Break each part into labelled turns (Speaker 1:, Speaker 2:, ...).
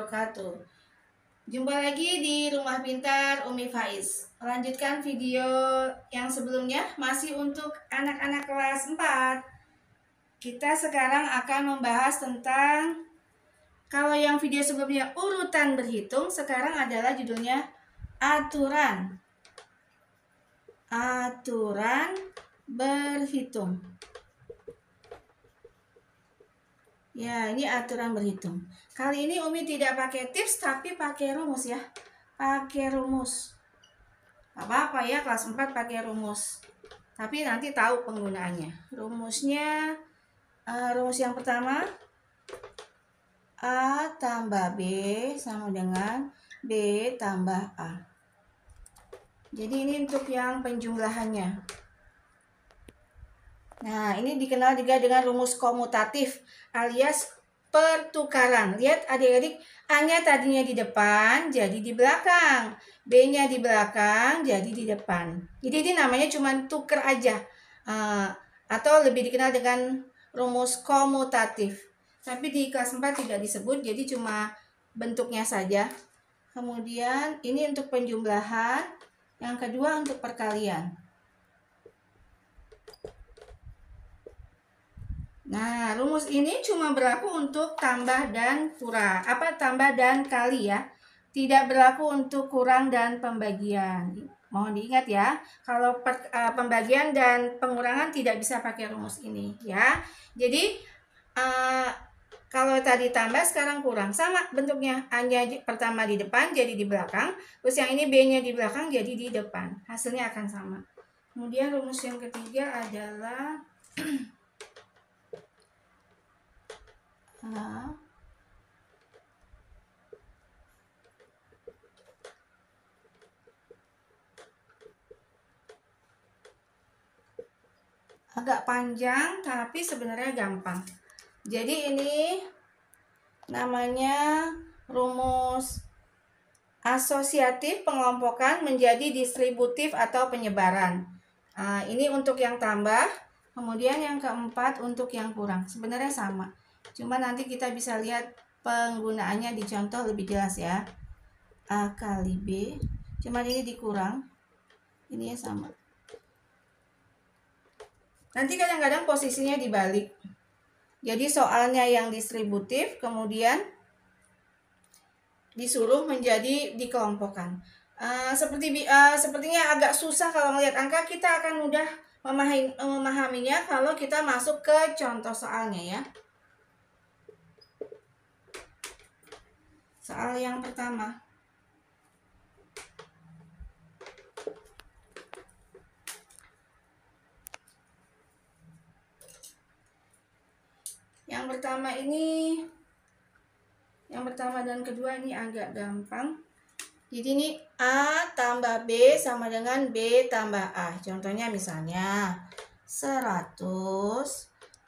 Speaker 1: wabarakatuh. Jumpa lagi di Rumah Pintar Umi Faiz. Melanjutkan video yang sebelumnya, masih untuk anak-anak kelas 4. Kita sekarang akan membahas tentang, kalau yang video sebelumnya urutan berhitung, sekarang adalah judulnya aturan. Aturan berhitung. Ya, ini aturan berhitung. Kali ini Umi tidak pakai tips, tapi pakai rumus ya. Pakai rumus. Apa-apa ya, kelas 4 pakai rumus. Tapi nanti tahu penggunaannya. Rumusnya, rumus yang pertama, A tambah B sama dengan B tambah A. Jadi ini untuk yang penjumlahannya. Nah, ini dikenal juga dengan rumus komutatif alias pertukaran. Lihat adik-adik, A-nya tadinya di depan, jadi di belakang. B-nya di belakang, jadi di depan. Jadi ini namanya cuma tuker aja. Atau lebih dikenal dengan rumus komutatif. Tapi di kelas 4 tidak disebut, jadi cuma bentuknya saja. Kemudian ini untuk penjumlahan, yang kedua untuk perkalian. Nah, rumus ini cuma berlaku untuk tambah dan kurang. Tambah dan kali ya. Tidak berlaku untuk kurang dan pembagian. Mohon diingat ya. Kalau pembagian dan pengurangan tidak bisa pakai rumus ini ya. Jadi kalau tadi tambah, sekarang kurang. Sama bentuknya. A-nya pertama di depan jadi di belakang. Terus yang ini B-nya di belakang jadi di depan. Hasilnya akan sama. Kemudian rumus yang ketiga adalah agak panjang tapi sebenarnya gampang. Jadi ini namanya rumus asosiatif pengelompokan menjadi distributif atau penyebaran. Ini untuk yang tambah, kemudian yang keempat untuk yang kurang. Sebenarnya sama, cuma nanti kita bisa lihat penggunaannya di contoh lebih jelas ya. A kali B, cuma ini dikurang, ini ya sama. Nanti kadang-kadang posisinya dibalik. Jadi soalnya yang distributif, kemudian disuruh menjadi dikelompokkan. Sepertinya agak susah kalau melihat angka. Kita akan mudah memahaminya kalau kita masuk ke contoh soalnya ya. Soal yang pertama. Yang pertama dan kedua ini agak gampang. Jadi ini A tambah B sama dengan B tambah A. Contohnya misalnya 100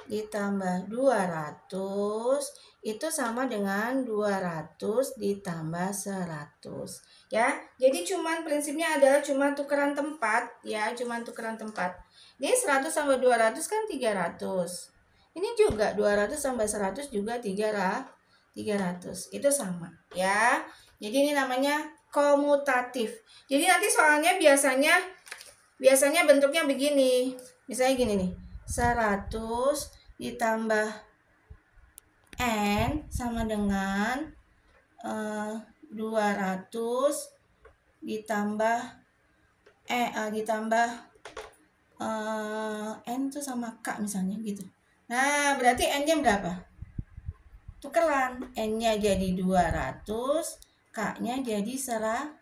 Speaker 1: ditambah 200 itu sama dengan 200 ditambah 100. Ya, jadi cuman prinsipnya adalah cuma tukeran tempat ya, cuma tukeran tempat. Ini 100 tambah 200 kan 300. Ini juga 200 tambah 100 juga 300. Itu sama ya. Jadi ini namanya komutatif. Jadi nanti soalnya biasanya bentuknya begini. Misalnya gini nih. 100 ditambah N sama dengan 200 ditambah N itu sama K misalnya gitu. Nah, berarti N-nya berapa? Tukeran. N-nya jadi 200, K-nya jadi 100.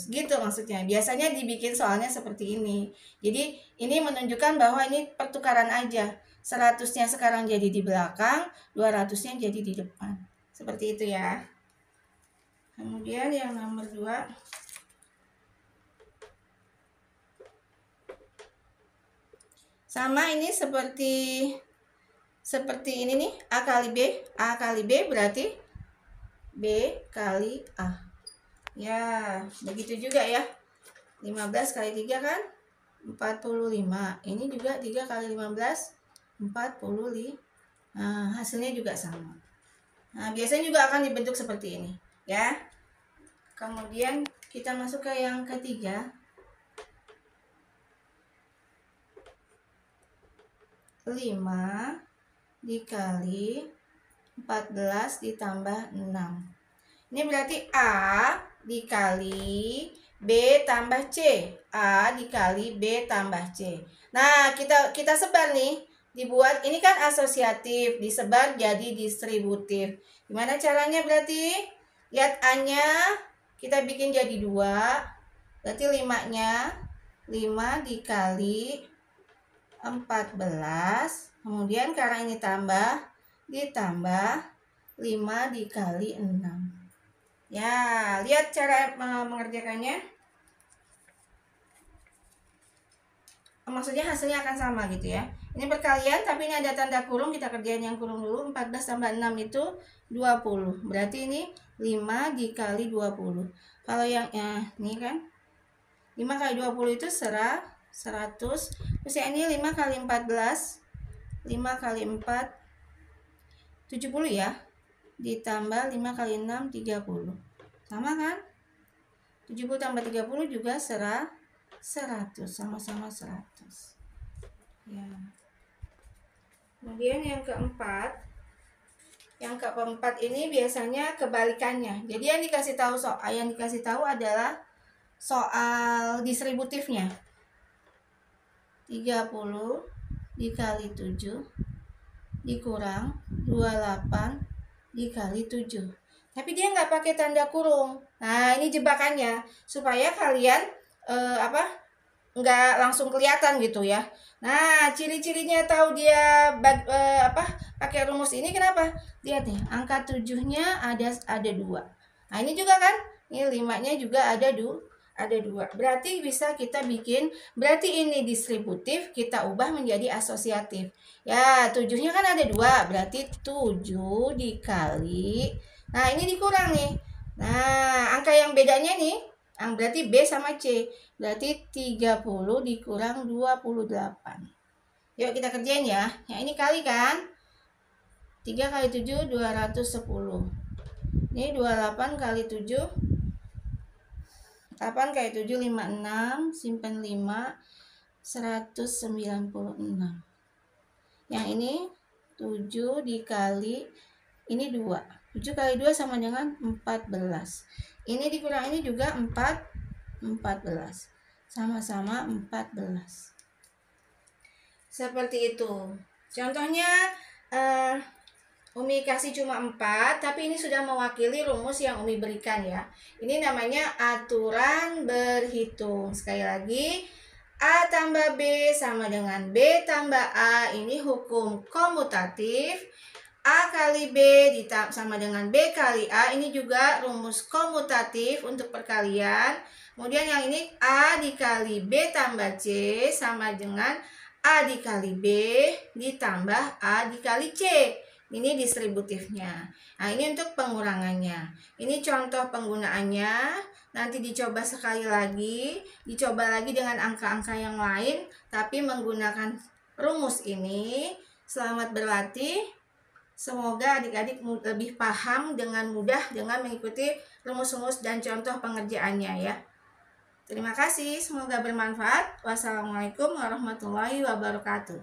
Speaker 1: Gitu maksudnya. Biasanya dibikin soalnya seperti ini. Jadi ini menunjukkan bahwa ini pertukaran aja. 100-nya sekarang jadi di belakang, 200-nya jadi di depan. Seperti itu ya. Kemudian yang nomor 2. Sama, ini seperti ini nih, A kali B. A kali B berarti B kali A. Ya, begitu juga ya. 15 kali 3 kan 45. Ini juga 3 kali 15 45. Nah, hasilnya juga sama. Nah, biasanya juga akan dibentuk seperti ini, ya. Kemudian kita masuk ke yang ketiga. 5 dikali 14 ditambah 6. Ini berarti A dikali B tambah C. A dikali B tambah C. Nah, kita sebar nih. Dibuat, ini kan asosiatif, disebar jadi distributif. Gimana caranya berarti? Lihat A-nya, kita bikin jadi 2. Berarti 5-nya 5 dikali 14. Kemudian karena ini ditambah 5 dikali 6. Ya, lihat cara mengerjakannya. Maksudnya hasilnya akan sama gitu ya. Ini perkalian tapi ini ada tanda kurung, kita kerjain yang kurung dulu. 14 tambah 6 itu 20. Berarti ini 5 dikali 20. Kalau yang ini kan 5 kali 20 itu 100. Terus yang ini 5 kali 14. 5 kali 4 70 ya. Ditambah 5 kali 6 30. Sama kan? 70 tambah 30 juga 100. Sama-sama 100. Ya. Kemudian yang keempat. Yang keempat ini biasanya kebalikannya. Jadi yang dikasih tahu adalah soal distributifnya. 30 dikali 7 dikurang 28 dikali 7. Tapi dia nggak pakai tanda kurung. Nah, ini jebakannya supaya kalian nggak langsung kelihatan gitu ya. Nah, ciri-cirinya tahu dia pakai rumus ini kenapa? Lihat nih, angka 7-nya ada 2. Nah, ini juga kan? Ini 5-nya juga ada 2. Berarti bisa kita bikin, berarti ini distributif, kita ubah menjadi asosiatif. Ya, 7-nya kan ada 2, berarti 7 dikali. Nah, ini dikurang nih. Nah, angka yang bedanya nih, berarti B sama C. Berarti 30 dikurang 28. Yuk kita kerjain ya. Yang ini kali kan. 3 kali 7, 210. Ini 28 kali 7. 8 kali 7, 56. Simpan 5. 196. Yang ini 7 dikali. Ini 2. 7 kali 2 sama dengan 14. Ini dikurang ini juga 14. Sama-sama 14. Seperti itu. Contohnya Umi kasih cuma 4, tapi ini sudah mewakili rumus yang Umi berikan ya. Ini namanya aturan berhitung. Sekali lagi, A tambah B sama dengan B tambah A. Ini hukum komutatif. A kali B sama dengan B kali A. Ini juga rumus komutatif untuk perkalian. Kemudian yang ini A dikali B tambah C sama dengan A dikali B ditambah A dikali C. Ini distributifnya. Nah, ini untuk pengurangannya. Ini contoh penggunaannya. Nanti dicoba sekali lagi. Dicoba lagi dengan angka-angka yang lain. Tapi menggunakan rumus ini. Selamat berlatih. Semoga adik-adik lebih paham dengan mudah dengan mengikuti rumus-rumus dan contoh pengerjaannya ya. Terima kasih, semoga bermanfaat. Wassalamualaikum warahmatullahi wabarakatuh.